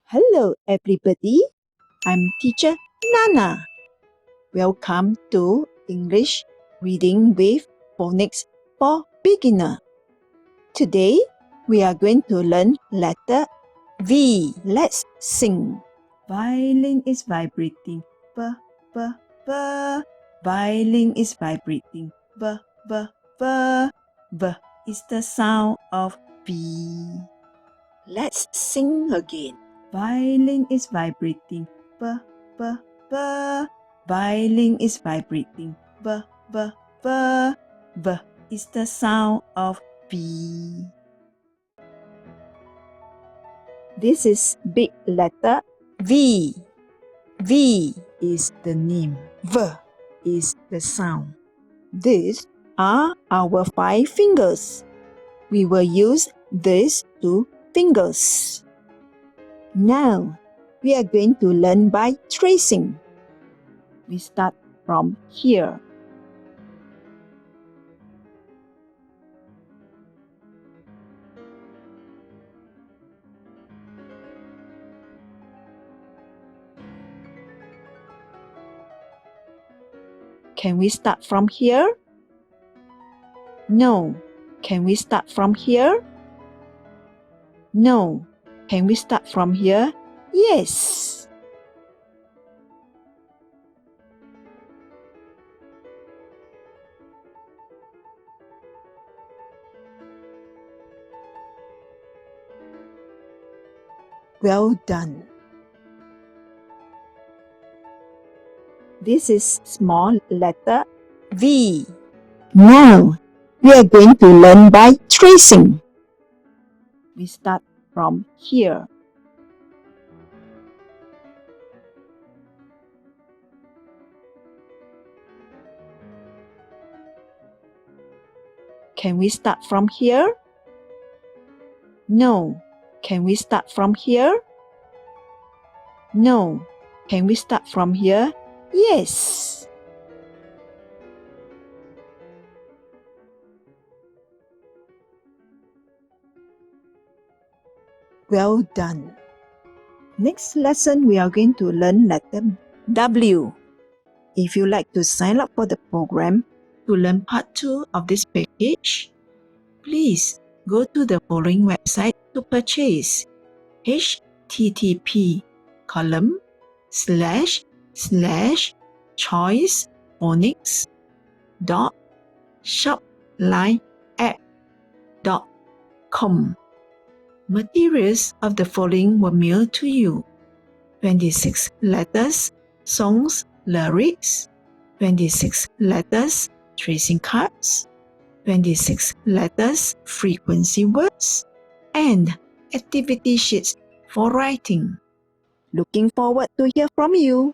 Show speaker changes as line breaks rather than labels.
Hello everybody, I'm teacher Nana. Welcome to English Reading with Phonics for Beginner. Today we are going to learn letter V. Let's sing. Violin is vibrating, b, b, b. Violin is vibrating, b, b, b. B is the sound of V. Let's sing again. Violin is vibrating, b, b, b. Violin is vibrating, b, b, b. B is the sound of V. This is big letter V. V is the name. V is the sound. These are our 5 fingers. We will use these 2 fingers. Now, we are going to learn by tracing. We start from here. Can we start from here? No. Can we start from here? No. Can we start from here? Yes. Well done. This is small letter V. Now, we are going to learn by tracing. We start from here. Can we start from here? No. Can we start from here? No. Can we start from here? Yes. Well done. Next lesson, we are going to learn letter W. If you like to sign up for the program to learn part 2 of this package, please go to the following website to purchase: http://choicephonics.shoplineapp.com. Materials of the following were mailed to you: 26 letters, songs, lyrics; 26 letters, tracing cards; 26 letters, frequency words; and activity sheets for writing. Looking forward to hear from you.